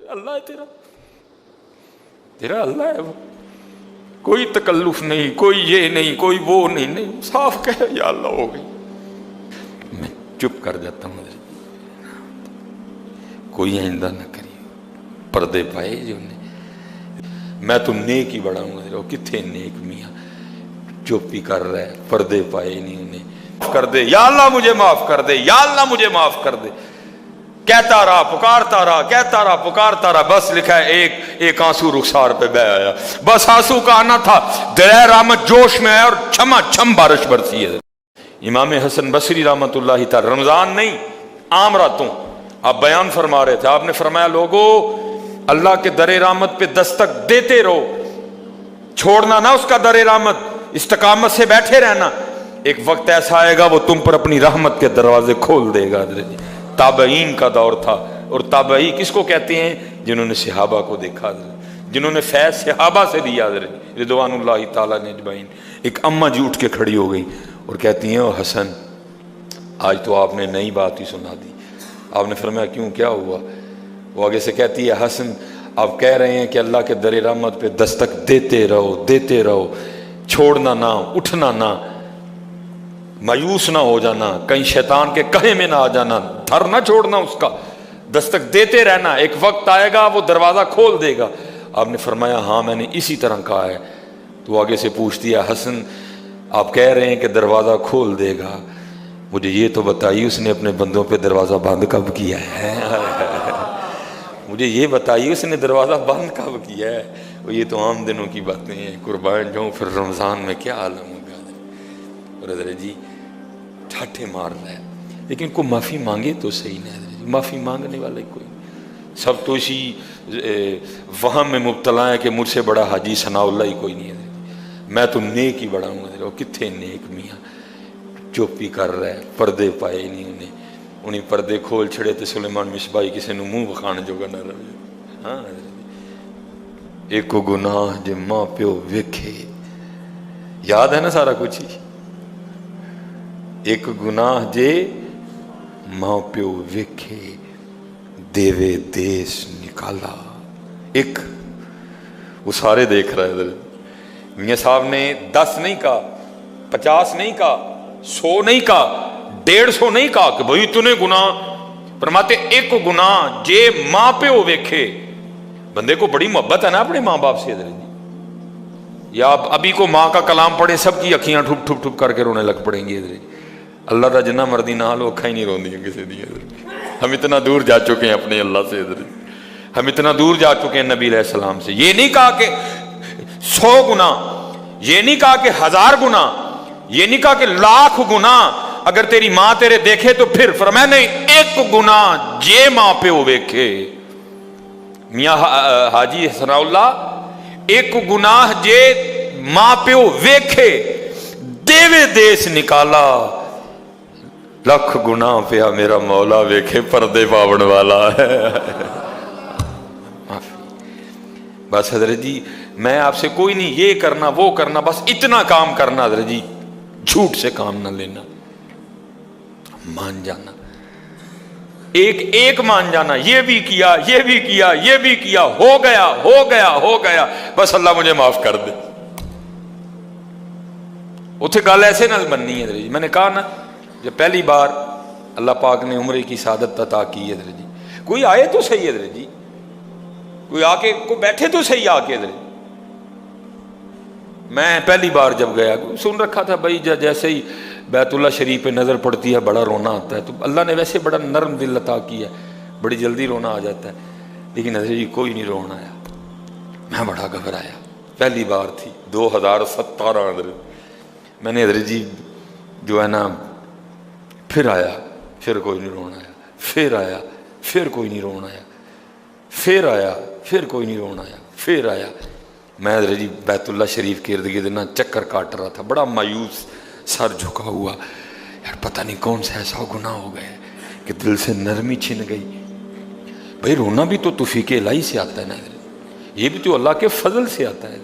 اللہ ہے تیرا اللہ ہے وہ، کوئی تکلف نہیں، کوئی یہ نہیں، کوئی وہ نہیں، صاف کہہ یا اللہ ہو گئی۔ میں چپ کر جاتا ہوں، کوئی آئندہ نہ کری، پردے پائے جو نے، میں تو نیک ہی بڑا ہوں، کتنے نیک میاں، چپ ہی کر رہا ہے، پردے پائے نہیں انہیں، کر دے یا اللہ مجھے معاف کر دے، یا اللہ مجھے معاف کر دے، کہتا رہا پکارتا رہا، کہتا رہا پکارتا رہا، بس لکھا ہے ایک آنسو رخسار پہ بہ آیا، بس آنسو کا آنا تھا، درہ رحمت جوش میں آیا اور چھما چھم بارش برسی ہے۔ امام حسن بصری رحمت اللہ تعالی، رمضان نہیں عام راتوں آپ بیان فرما رہے تھے، آپ نے فرمایا لوگو اللہ کے در رحمت پہ دستک دیتے رہو، چھوڑنا نہ اس کا در رحمت، استقامت سے بیٹھے رہنا، ایک وقت ایسا آئے گا وہ تم پر اپنی رحمت کے دروازے کھول دے گا۔ تابعین کا دور تھا، اور تابعی کس کو کہتے ہیں؟ جنہوں نے صحابہ کو دیکھا، جنہوں نے فیض صحابہ سے لیا رضوان اللہ تعالیٰ اجمعین۔ ایک اماں جی اٹھ کے کھڑی ہو گئی اور کہتی ہیں او حسن آج تو آپ نے نئی بات ہی سنا دی۔ آپ نے فرمایا کیوں، کیا ہوا؟ وہ آگے سے کہتی ہے حسن آپ کہہ رہے ہیں کہ اللہ کے در رحمت پہ دستک دیتے رہو، چھوڑنا نہ، اٹھنا نہ، مایوس نہ ہو جانا، کہیں شیطان کے کہے میں نہ آ جانا، دھر نہ چھوڑنا اس کا، دستک دیتے رہنا، ایک وقت آئے گا وہ دروازہ کھول دے گا۔ آپ نے فرمایا ہاں میں نے اسی طرح کہا ہے۔ تو آگے سے پوچھتی ہے حسن آپ کہہ رہے ہیں کہ دروازہ کھول دے گا، مجھے یہ تو بتائیے اس نے اپنے بندوں پہ دروازہ بند کب کیا ہے؟ مجھے یہ بتائیے اس نے دروازہ بند کب کیا ہے؟ وہ یہ تو عام دنوں کی باتیں ہیں، قربان جاؤں پھر رمضان میں کیا عالم ہوگا۔ اور حضرت جی ٹھاٹھے مار رہا ہے، لیکن کوئی معافی مانگے تو صحیح نہ حضرت جی، معافی مانگنے والا کوئی، سب تو اسی وہم میں مبتلا ہے کہ مجھ سے بڑا حاجی ثناء اللہ ہی کوئی نہیں ہے، میں تو نیک ہی بڑا ہوں حضرت، کتنے نیک میاں، چپ ہی کر رہا ہے، پردے پائے نہیں انہیں پردے کھول چھڑے تو سلیمان مصباحی کسی نے منہ بخانے جو نہ رہے۔ ہاں ایک گناہ جے ماں پیو ویکھے، یاد ہے نا سارا کچھ ہی، ایک گناہ جے ماں پیو ویکھے دیوے دیس نکالا۔ ایک وہ سارے دیکھ رہا ہے، میاں صاحب نے 10 نہیں کہا، 50 نہیں کہا، 100 نہیں کہا، 150 نہیں کہا کہ بھئی تو نے گناہ، فرماتے ایک گناہ جے ماں پیو ویکھے۔ بندے کو بڑی محبت ہے نا اپنے ماں باپ سے حضرت جی، یا آپ ابھی کو ماں کا کلام پڑھیں سب کی اکھیاں ٹھپ ٹھپ ٹھپ کر کے رونے لگ پڑیں گی حضرت جی۔ اللہ دا جنہ مردی نہ لو اکھاں ہی نہیں روندی ہیں کسی دی حضرت جی۔ ہم اتنا دور جا چکے ہیں اپنے اللہ سے حضرت جی، ہم اتنا دور جا چکے ہیں نبی علیہ السلام سے۔ یہ نہیں کہا کہ 100 گناہ، یہ نہیں کہا کہ 1000 گناہ، یہ نہیں کہا کہ 1,00,000 گناہ اگر تیری ماں تیرے دیکھے تو پھر، فرمایا نہیں ایک گناہ جے ماں پیو ویکھے۔ میاں حاجی ثناء اللہ ایک گناہ جے ماں پیو ویکھے دیوے دیس نکالا، لکھ گناہ پیا میرا مولا ویکھے پردے پاون والا ہے۔ بس حضرت جی میں آپ سے کوئی نہیں یہ کرنا وہ کرنا، بس اتنا کام کرنا حضرت جی، جھوٹ سے کام نہ لینا، مان جانا، ایک مان جانا، یہ بھی کیا یہ بھی کیا یہ بھی کیا، ہو گیا، بس اللہ مجھے معاف کر دے۔ اتھے گل ایسے نہ بننی ہے حضرت جی، میں نے کہا نا جب پہلی بار اللہ پاک نے عمرے کی سعادت عطا کی حضرت جی، کوئی آئے تو صحیح حضرت جی، کوئی آ کے کوئی بیٹھے تو صحیح آ کے حضرت جی۔ میں پہلی بار جب گیا سن رکھا تھا بھائی جیسے ہی بیت اللہ شریف پہ نظر پڑتی ہے بڑا رونا آتا ہے، تو اللہ نے ویسے بڑا نرم دل عطا کیا ہے، بڑی جلدی رونا آ جاتا ہے، لیکن حضرت جی کوئی نہیں رونا آیا، میں بڑا گھبرایا، پہلی بار تھی 2017 حضرت، میں نے حضرت جی جو ہے نا پھر آیا، پھر کوئی نہیں رونا آیا، پھر آیا، پھر کوئی نہیں رونا آیا، پھر آیا، پھر کوئی نہیں رونا آیا، پھر آیا۔ میں حضرت جی بیت اللہ شریف کے ارد گرد نہ چکر کاٹ رہا تھا، بڑا مایوس، سر جھکا ہوا، یار پتہ نہیں کون سا ایسا گناہ ہو گیا کہ دل سے نرمی چھن گئی۔ بھائی رونا بھی تو توفیق الہی سے آتا ہے نا حضرت، یہ بھی تو اللہ کے فضل سے آتا ہے،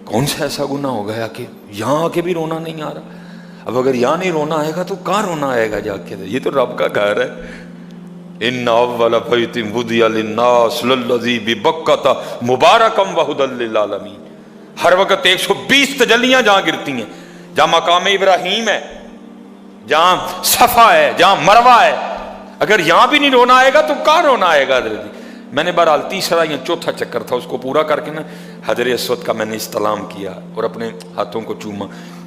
کون سا ایسا گناہ ہو گیا کہ یہاں آ کے بھی رونا نہیں آ رہا؟ اب اگر یہاں نہیں رونا آئے گا تو کہاں رونا آئے گا جا کے؟ یہ تو رب کا گھر ہے، ان اول بیت وضع للناس للذی ببکۃ مبارکا وہدی للعالمین. ہر وقت 120 تجلیاں جہاں گرتی ہیں، جہاں مقام ابراہیم ہے، جہاں صفا ہے، جہاں مروہ ہے. اگر یہاں بھی نہیں رونا آئے گا تو کہاں رونا آئے گا حضرت جی؟ میں نے بہرحال تیسرا یا چوتھا چکر تھا، اس کو پورا کر کے نا حجر اسود کا میں نے استلام کیا اور اپنے ہاتھوں کو چوما،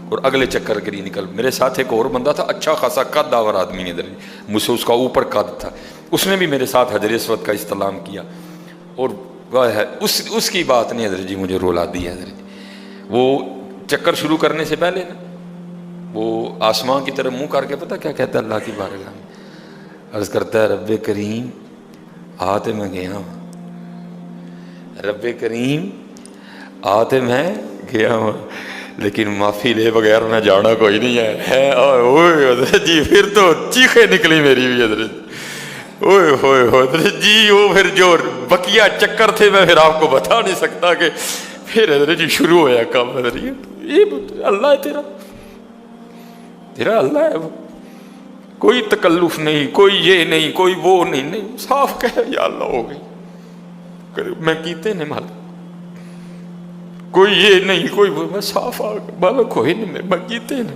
اور اگلے چکر کے لیے نکل. میرے ساتھ ایک اور بندہ تھا، اچھا خاصا قد آور آدمی ہے حضرت جی، مجھ سے اس کا اوپر قد تھا، اس نے بھی میرے ساتھ حجر اسود کا استلام کیا. اور اس کی بات نہیں حضرت جی مجھے رولا دی حضرت جی. وہ چکر شروع کرنے سے پہلے نا وہ آسمان کی طرف منہ کر کے پتہ کیا کہتا ہے اللہ کی بارگاہ میں؟ عرض کرتا ہے رب کریم آتے میں گیا ہوں، رب کریم آتے میں گیا ہوں، لیکن معافی لے بغیر میں جانا کوئی نہیں ہے. اوئے حضرت جی پھر تو چیخیں نکلی میری بھی حضرت جی. اوئے ہوئے حضرت جی وہ پھر جو بقیہ چکر تھے میں پھر آپ کو بتا نہیں سکتا کہ پھر حضرت جی شروع ہوا کام. حضرت جی یہ اللہ ہے تیرا اللہ ہے، وہ کوئی تکلف نہیں، کوئی یہ نہیں، کوئی وہ نہیں، صاف کہے یا اللہ ہو گئی میں کیتے نے مالک، کوئی یہ نہیں کوئی وہ، میں صاف مالک ہوئے نہیں میں کیتے نے.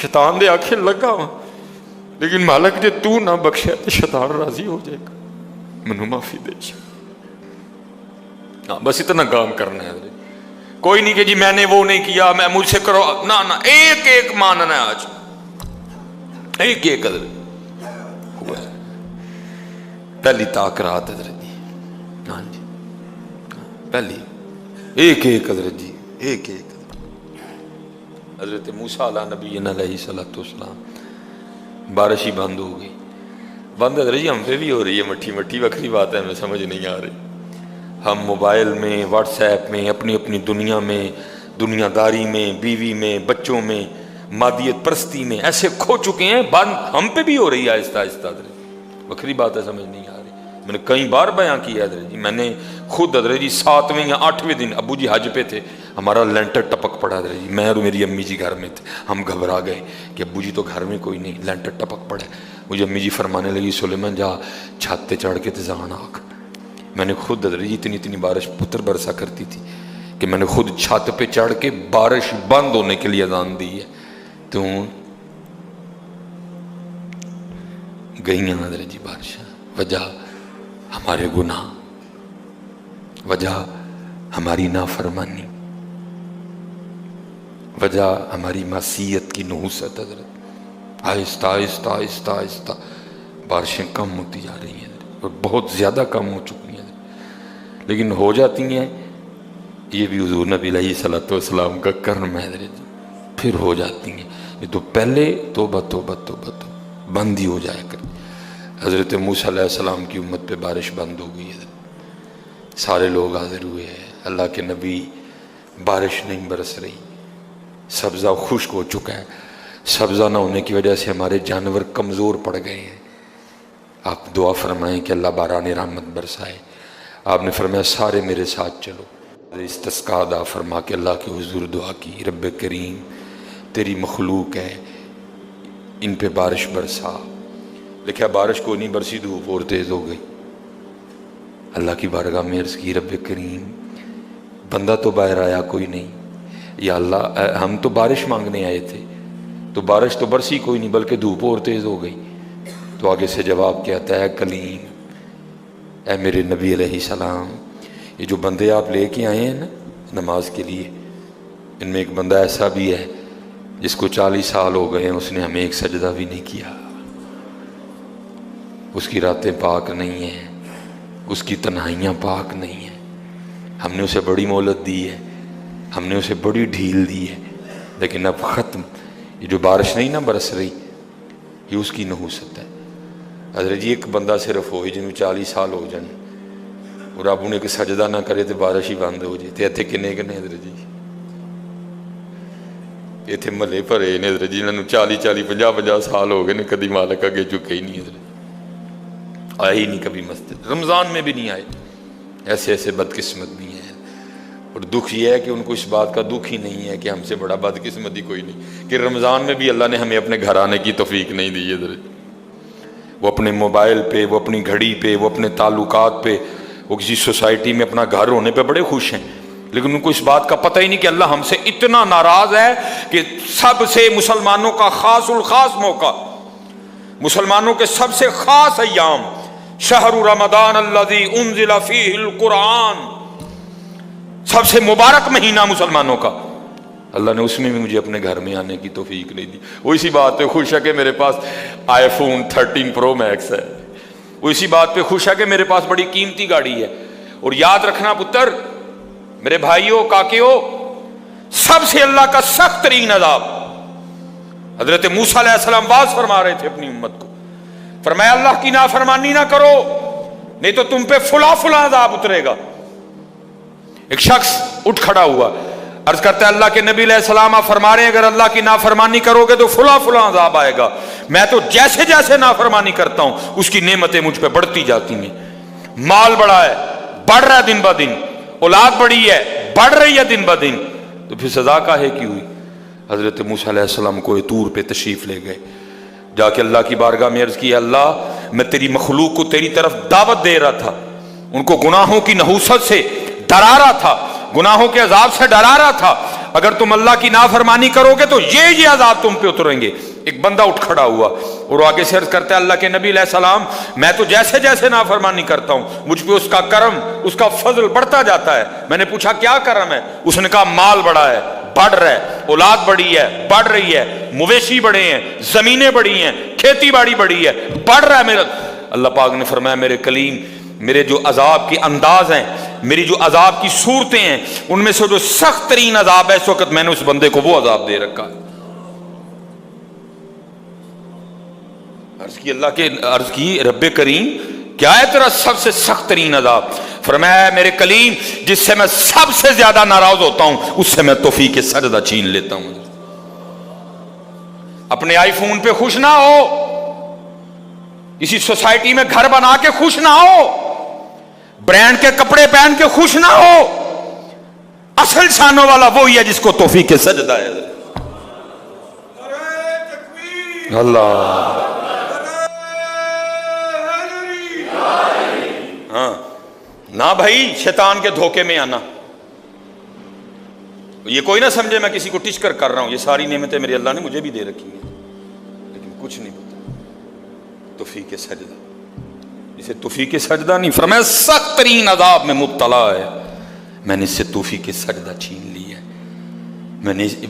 شیطان دے آنکھیں لگا ہوں، لیکن مالک جے تو نہ بخشے تو شیطان راضی ہو جائے گا، منو معافی دے. بس اتنا کام کرنا ہے. کوئی نہیں کہ جی میں نے وہ نہیں کیا، میں مجھ سے کرو، نہ ایک ایک ماننا ہے آج، ایک ایک قدر ہوا ہے. پہلی طاق رات حضرت جی، ہاں جی پہلی ایک ایک حضرت جی ایک ایک. حضرت موسیٰ علیہ نبی علیہ الصلوۃ والسلام بارش ہی بند ہو گئی. بند حضرت جی ہم پہ بھی ہو رہی ہے، مٹھی مٹھی وکری بات ہے، ہمیں سمجھ نہیں آ رہی. ہم موبائل میں، واٹس ایپ میں، اپنی اپنی دنیا میں، دنیا داری میں، بیوی میں، بچوں میں، مادیت پرستی میں ایسے کھو چکے ہیں. بند ہم پہ بھی ہو رہی ہے آہستہ آہستہ حضرت. وکری بات ہے، سمجھ نہیں آ رہی. میں نے کئی بار بیان کیا حضرت جی، میں نے خود حضرت جی 7ویں یا 8ویں دن ابو جی حج پہ تھے، ہمارا لینٹر ٹپک پڑا حضرت جی. میں اور میری امی جی گھر میں تھے، ہم گھبرا گئے کہ ابو جی تو گھر میں کوئی نہیں، لینٹر ٹپک پڑا. مجھے امی جی فرمانے لگی سلیمان جا چھت پہ چڑھ کے تزان آکھ. میں نے خود حضرت جی اتنی بارش پتر برسا کرتی تھی کہ میں نے خود چھت پہ چڑھ کے بارش بند ہونے کے لیے اذان دی ہے. تو گئی حضرت جی بارش، وجہ ہمارے گناہ، وجہ ہماری نافرمانی، وجہ ہماری معصیت کی نحوست. حضرت آہستہ آہستہ آہستہ آہستہ بارشیں کم ہوتی جا رہی ہیں اور بہت زیادہ کم ہو چکی ہیں، لیکن ہو جاتی ہیں. یہ بھی حضور نبی علیہ الصلوۃ والسلام کا کرم ہے حضرت، پھر ہو جاتی ہیں. یہ تو پہلے توبہ توبہ توبہ تو بند ہی ہو جایا کر. حضرت موسیٰ علیہ السلام کی امت پہ بارش بند ہو گئی ہے، سارے لوگ حاضر ہوئے ہیں. اللہ کے نبی، بارش نہیں برس رہی، سبزہ خشک ہو چکا ہے. سبزہ نہ ہونے کی وجہ سے ہمارے جانور کمزور پڑ گئے ہیں. آپ دعا فرمائیں کہ اللہ باران رحمت برسائے. آپ نے فرمایا سارے میرے ساتھ چلو. استسقاء ادا فرما کے اللہ کے حضور دعا کی، رب کریم تیری مخلوق ہے، ان پہ بارش برسا. لکھا بارش کو نہیں برسی، دھوپ اور تیز ہو گئی. اللہ کی بارگاہ میں عرض کی رب کریم بندہ تو باہر آیا کوئی نہیں، یا اللہ ہم تو بارش مانگنے آئے تھے، تو بارش تو برسی کوئی نہیں بلکہ دھوپ اور تیز ہو گئی. تو آگے سے جواب کہتا ہے کلیم، اے میرے نبی علیہ السلام، یہ جو بندے آپ لے کے آئے ہیں نا نماز کے لیے، ان میں ایک بندہ ایسا بھی ہے جس کو 40 سال ہو گئے ہیں، اس نے ہمیں ایک سجدہ بھی نہیں کیا. اس کی راتیں پاک نہیں ہیں، اس کی تنہائیاں پاک نہیں ہیں. ہم نے اسے بڑی مہلت دی ہے، ہم نے اسے بڑی ڈھیل دی ہے، لیکن اب ختم. یہ جو بارش نہیں نہ برس رہی، یہ اس کی نحوست ہے. حضرت جی ایک بندہ صرف ہوئے جنہوں 40 سال ہو جائیں اور اب انہیں ایک سجدہ نہ کرے تو بارش ہی بند ہو جائے. اتنے کنے حضرت جی اتنے محلے بھرے نے حضرت جی، انہوں 40 50 سال ہو گئے نے، کدی مالک اگے چکے ہی نہیں. حضرت آئے ہی نہیں کبھی مسجد، رمضان میں بھی نہیں آئے. ایسے ایسے بدقسمت بھی ہیں. اور دکھ یہ ہے کہ ان کو اس بات کا دکھ ہی نہیں ہے کہ ہم سے بڑا بدقسمت ہی کوئی نہیں کہ رمضان میں بھی اللہ نے ہمیں اپنے گھر آنے کی توفیق نہیں دی. حضرت وہ اپنے موبائل پہ، وہ اپنی گھڑی پہ، وہ اپنے تعلقات پہ، وہ کسی سوسائٹی میں اپنا گھر ہونے پہ بڑے خوش ہیں، لیکن ان کو اس بات کا پتہ ہی نہیں کہ اللہ ہم سے اتنا ناراض ہے کہ سب سے مسلمانوں کا خاص الخاص موقع، مسلمانوں کے سب سے خاص ایام، شہر رمضان الذی انزل فیہ القرآن، سب سے مبارک مہینہ مسلمانوں کا، اللہ نے اس میں بھی مجھے اپنے گھر میں آنے کی توفیق نہیں دی۔ وہ اسی بات پہ خوش ہے کہ میرے پاس آئی فون 13 پرو میکس ہے، وہ اسی بات پہ خوش ہے کہ میرے پاس بڑی قیمتی گاڑی ہے۔ اور یاد رکھنا پتر، میرے بھائیوں، کاکیوں، سب سے اللہ کا سخت ترین عذاب، حضرت موسیٰ علیہ السلام واز فرما رہے تھے اپنی امت کو، فرمایا اللہ کی نافرمانی نہ کرو نہیں تو تم پہ فلاں فلاں عذاب اترے گا۔ ایک شخص اٹھ کھڑا ہوا، عرض کرتا ہے اللہ کے نبی علیہ السلام آپ فرما رہے ہیں اگر اللہ کی نافرمانی کرو گے تو فلاں فلاں عذاب آئے گا، میں تو جیسے جیسے نافرمانی کرتا ہوں اس کی نعمتیں مجھ پہ بڑھتی جاتی ہیں، مال بڑا ہے، بڑھ رہا ہے دن بہ دن، اولاد بڑی ہے، بڑھ رہی ہے دن بہ دن، تو پھر سزا کاہے کی ہوئی؟ حضرت موسیٰ علیہ السلام کو طور پہ تشریف لے گئے، جا کے اللہ کی بارگاہ میں عرض کی اللہ میں تیری مخلوق کو تیری طرف دعوت دے رہا تھا، ان کو گناہوں کی نحوست سے ڈرا رہا تھا، گناہوں کے عذاب سے ڈرا رہا تھا، اگر تم اللہ کی نافرمانی کرو گے تو یہ عذاب تم پہ اتریں گے۔ ایک بندہ اٹھ کھڑا ہوا اور آگے سے عرض کرتا ہے اللہ کے نبی علیہ السلام میں تو جیسے جیسے نافرمانی کرتا ہوں مجھ پہ اس کا کرم، اس کا فضل بڑھتا جاتا ہے۔ میں نے پوچھا کیا کرم ہے؟ اس نے کہا مال بڑا ہے، بڑھ رہا ہے، اولاد بڑی ہے، بڑھ رہی ہے، مویشی بڑے ہیں، زمینیں بڑی ہیں، کھیتی باڑی بڑی ہے، بڑھ رہا ہے میرا۔ اللہ پاک نے فرمایا میرے کلیم، میرے جو عذاب کے انداز ہیں، میری جو عذاب کی صورتیں ہیں، ان میں سے جو سخت ترین عذاب ہے اس وقت میں نے اس بندے کو وہ عذاب دے رکھا ہے۔ عرض کی رب کریم کیا ہے تیرا سب سے سخت ترین عذاب؟ فرمایا میرے کلیم جس سے میں سب سے زیادہ ناراض ہوتا ہوں اس سے میں توفیق سجدہ چھین لیتا ہوں۔ اپنے آئی فون پہ خوش نہ ہو، کسی سوسائٹی میں گھر بنا کے خوش نہ ہو، برانڈ کے کپڑے پہن کے خوش نہ ہو، اصل شانوں والا وہی ہے جس کو توفیق سجدہ ہے۔ اللہ ہاں نہ بھائی شیطان کے دھوکے میں آنا، یہ کوئی نہ سمجھے میں کسی کو ٹچ کر رہا ہوں، یہ ساری نعمتیں میرے اللہ نے مجھے بھی دے رکھی ہیں لیکن کچھ نہیں پتا توفیق سجدہ، اسے توفیق سجدہ نہیں، فرمایا سخت ترین عذاب میں مبتلا ہے، میں نے اس سے توفیق سجدہ چھین لی ہے،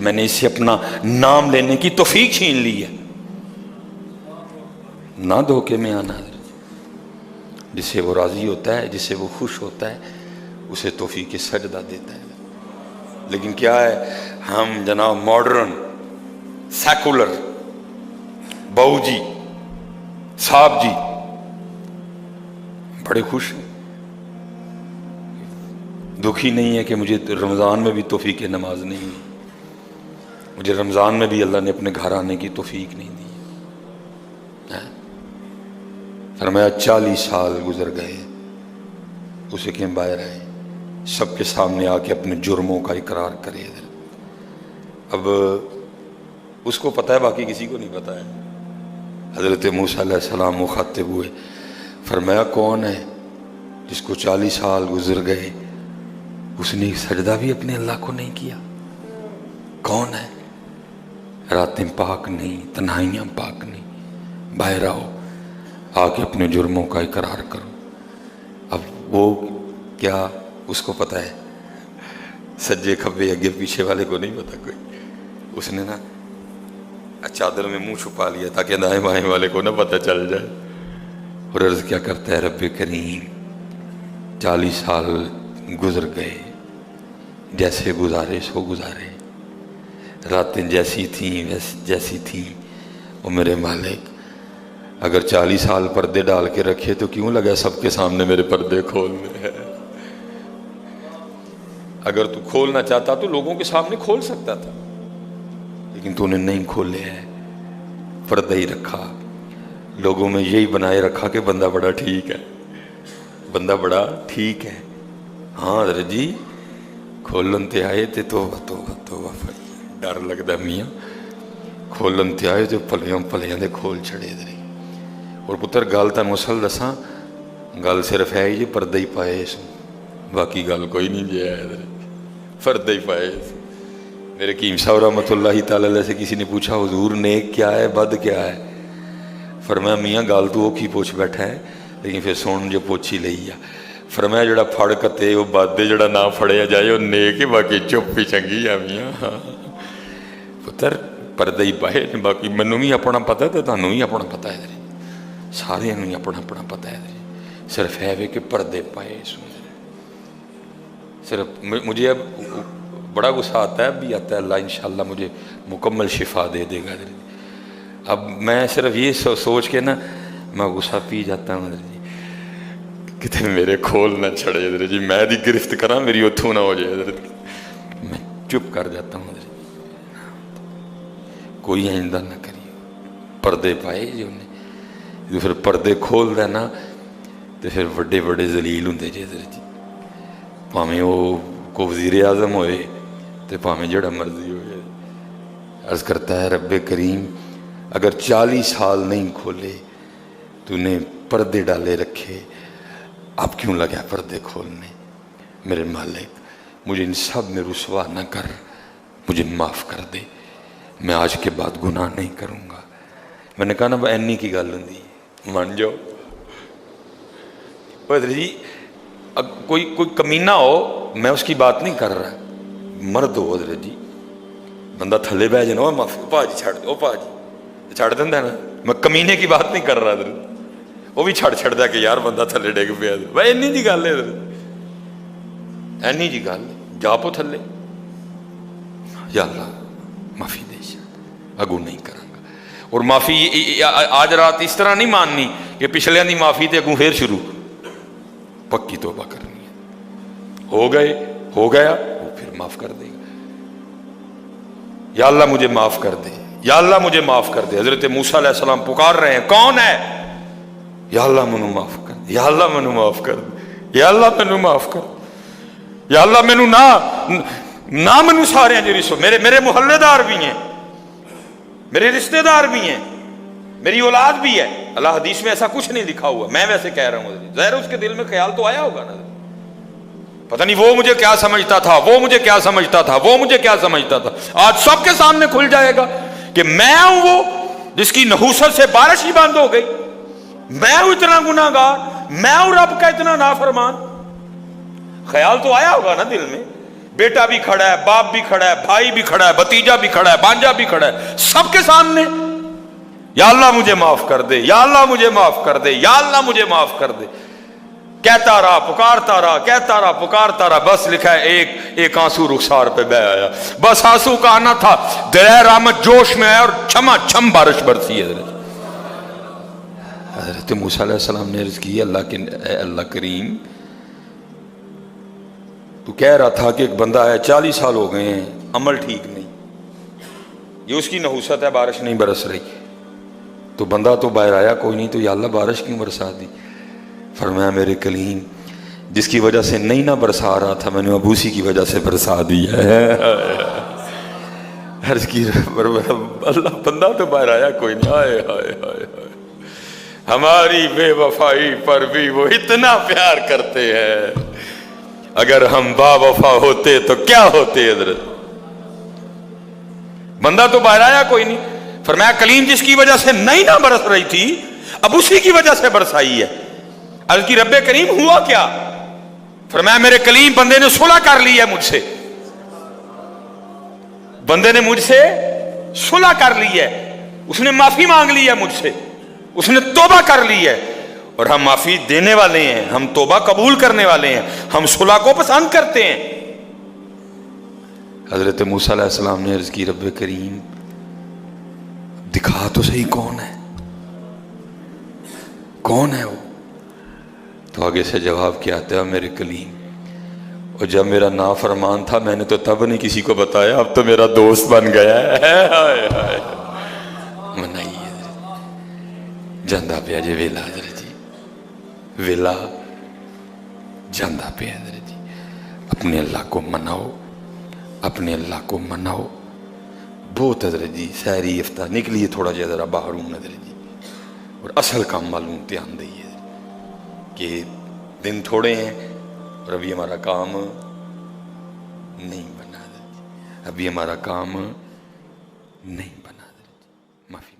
میں نے اسے اپنا نام لینے کی توفیق چھین لی ہے۔ نہ دھوکے میں آنا، جس سے وہ راضی ہوتا ہے، جس سے وہ خوش ہوتا ہے اسے توفیق سجدہ دیتا ہے۔ لیکن کیا ہے ہم جناب ماڈرن سیکولر بہو جی صاحب جی بڑے خوش ہیں، دکھی نہیں ہے کہ مجھے رمضان میں بھی توفیق نماز نہیں ہے، مجھے رمضان میں بھی اللہ نے اپنے گھر آنے کی توفیق نہیں دی۔ فرمایا 40 سال گزر گئے، اسے کہ باہر آئے سب کے سامنے آ کے اپنے جرموں کا اقرار کرے۔ اب اس کو پتہ ہے، باقی کسی کو نہیں پتہ ہے۔ حضرت موسیٰ علیہ السلام مخاطب ہوئے، فرمایا کون ہے جس کو 40 سال گزر گئے اس نے سجدہ بھی اپنے اللہ کو نہیں کیا؟ کون ہے؟ راتیں پاک نہیں، تنہائیاں پاک نہیں، باہر آؤ آ کے اپنے جرموں کا اقرار کرو۔ اب وہ کیا اس کو پتہ ہے؟ سجے کھبے اگے پیچھے والے کو نہیں پتا کوئی، اس نے نا چادر میں منہ چھپا لیا تاکہ دائیں بائیں والے کو نہ پتہ چل جائے، اور عرض کیا کرتا ہے رب کریم 40 سال گزر گئے، جیسے گزارے سو گزارے، راتیں جیسی تھیں جیسی تھیں، وہ میرے مالک اگر 40 سال پردے ڈال کے رکھے تو کیوں لگا سب کے سامنے میرے پردے کھولنے ہیں؟ اگر تو کھولنا چاہتا تو لوگوں کے سامنے کھول سکتا تھا، لیکن تو نے نہیں کھولے ہیں، پردہ ہی رکھا، لوگوں میں یہی بنائے رکھا کہ بندہ بڑا ٹھیک ہے، بندہ بڑا ٹھیک ہے۔ ہاں حضرت جی کھولن تے آئے تے توبہ ڈر لگتا میاں، کھولن تے آئے تو پلیاں دے کھول چھڑے دے، اور پتر گل تمہیں اصل دساں، گل صرف ہے جی پردہ ہی پائے اس، باقی گل کوئی نہیں جی ہے، پردہ ہی پائے اس۔ میرے حکیم صاحب رحمۃ اللہ تعالی علیہ سے کسی نے پوچھا حضور نیک کیا ہے بد کیا ہے؟ فرمایا میاں گل تو وہ کی پوچھ بیٹھا ہے، لیکن پھر سن جو پوچھی لئی آ۔ فرمایا جڑا پھڑ کتے وہ بد ہے، جڑا نہ پھڑیا جائے وہ نیک ہے، باقی چپ ہی چنگی آ میاں۔ پتر پردہ ہی پائے، باقی مینوں بھی اپنا پتہ ہے تو تانوں بھی اپنا پتہ ہے، سارے ہی اپنا اپنا پتہ ہے، صرف ہے کہ پردے پائے اس میں۔ صرف مجھے اب بڑا غصہ آتا ہے، اب بھی آتا ہے، اللہ انشاءاللہ مجھے مکمل شفا دے دے گا۔ اب میں صرف یہ سوچ کے نا میں غصہ پی جاتا ہوں جی، کتنے میرے کھول نہ چھڑے جی، میں دی گرفت کراں میری اتھوں نہ ہو جائے، میں چپ کر جاتا ہوں۔ کوئی آئندہ نہ کریے، پردے پائے جی انہیں، جو پھر پردے کھول دینا تو پھر بڑے بڑے ذلیل ہوندے جی، پاویں وہ کو وزیر اعظم ہوئے تو پاویں جڑا مرضی ہوئے۔ عرض کرتا ہے رب کریم اگر 40 سال نہیں کھولے تو نے پردے ڈالے رکھے، اب کیوں لگا پردے کھولنے؟ میرے مالک مجھے ان سب میں رسوا نہ کر، مجھے معاف کر دے، میں آج کے بعد گناہ نہیں کروں گا۔ میں نے کہا نا اینی کی گل ہوندی من جاؤ جی، کوئی کمینہ ہو، میں اس کی بات نہیں کر رہا، مرد ہو حضرت جی، بندہ تھلے بہ جانا وہ معافی پا جی چھڑ دو، پا جی چھڑ دینا نا، میں کمینے کی بات نہیں کر رہا حضرت، وہ بھی چھڑ دیا کہ یار بندہ تھلے ڈگ پیا، بھائی اینی جی گل ہے حضرت، اینی جی گل جا پو تھلے، یا اللہ معافی دے، اگو نہیں کروں گا۔ اور معافی آج رات اس طرح نہیں ماننی کہ پچھلے دی معافی تے اگوں پھر شروع، پکی توبہ کرنی ہے، ہو گیا وہ پھر معاف کر دے گا۔ یا اللہ مجھے معاف کر دے، یا اللہ مجھے معاف کر دے۔ حضرت موسیٰ علیہ السلام پکار رہے ہیں، کون ہے؟ یا اللہ مینوں معاف کر دے، یا اللہ مینوں معاف کر دے، یا اللہ مینوں معاف کر دے، یا اللہ مینوں نہ مینوں سارے جی رسو، میرے محلے دار بھی ہیں، میرے رشتہ دار بھی ہیں، میری اولاد بھی ہے۔ اللہ حدیث میں ایسا کچھ نہیں لکھا ہوا، میں ویسے کہہ رہا ہوں، ظاہر اس کے دل میں خیال تو آیا ہوگا نا، پتہ نہیں وہ مجھے کیا سمجھتا تھا، وہ مجھے کیا سمجھتا تھا، وہ مجھے کیا سمجھتا تھا۔ آج سب کے سامنے کھل جائے گا کہ میں ہوں وہ جس کی نحوست سے بارش ہی بند ہو گئی، میں ہوں اتنا گناہ گار، میں ہوں رب کا اتنا نافرمان۔ خیال تو آیا ہوگا نا دل میں، بیٹا بھی کھڑا ہے، باپ بھی کھڑا ہے، بھائی بھی کھڑا ہے، بھتیجا بھی کھڑا ہے، بانجا بھی کھڑا ہے، سب کے سامنے یا اللہ مجھے معاف کر دے، یا اللہ مجھے معاف کر دے، یا اللہ مجھے معاف کر دے۔ کہتا رہا، پکارتا رہا، کہتا رہا، پکارتا رہا، بس لکھا ہے ایک آنسو رخسار پہ بہ آیا، بس آنسو کا آنا تھا، دریا رحمت جوش میں آیا اور چھما چھم بارش برسی ہے۔ حضرت موسیٰ علیہ السلام نے عرض کی، اے اللہ کریم، تو کہہ رہا تھا کہ ایک بندہ ہے 40 سال ہو گئے ہیں، عمل ٹھیک نہیں، یہ اس کی نحوست ہے، بارش نہیں برس رہی، تو بندہ تو باہر آیا کوئی نہیں، تو یا اللہ بارش کیوں برسا دی؟ فرمایا میرے کلیم جس کی وجہ سے نہیں نہ برسا رہا تھا، میں نے اب اسی کی وجہ سے برسا دی ہے۔ عرض کی اللہ بندہ تو باہر آیا کوئی نہیں، ہائے ہائے ہائے ہائے، ہماری بے وفائی پر بھی وہ اتنا پیار کرتے ہیں، اگر ہم با وفا ہوتے تو کیا ہوتے؟ حضرت بندہ تو باہر آیا کوئی نہیں، فرمایا کلیم جس کی وجہ سے نہیں نہ برس رہی تھی اب اسی کی وجہ سے برسائی ہے۔ عرض کی رب کریم ہوا کیا؟ فرمایا میرے کلیم بندے نے صلح کر لی ہے مجھ سے، بندے نے مجھ سے صلح کر لی ہے، اس نے معافی مانگ لی ہے مجھ سے، اس نے توبہ کر لی ہے، اور ہم معافی دینے والے ہیں، ہم توبہ قبول کرنے والے ہیں، ہم صلح کو پسند کرتے ہیں۔ حضرت موسیٰ علیہ السلام نے عرض کی رب کریم دکھا تو صحیح کون ہے، کون ہے وہ؟ تو آگے سے جواب کیا آتا ہے، میرے کلیم اور جب میرا نافرمان تھا میں نے تو تب نہیں کسی کو بتایا، اب تو میرا دوست بن گیا ہے۔ منائیے جاندہ پہ جی ویلا، حضرت جی ویلا جاندہ پہ حضرت جی، اپنے اللہ کو مناؤ، اپنے اللہ کو مناؤ بہت حضرت جی۔ سحری افتار نکلیے تھوڑا جا ذرا باہر ہوں حضرت جی، اور اصل کام معلوم دھیان دئیے کہ دن تھوڑے ہیں اور ابھی ہمارا کام نہیں بنا، ابھی ہمارا کام نہیں بنا، معافی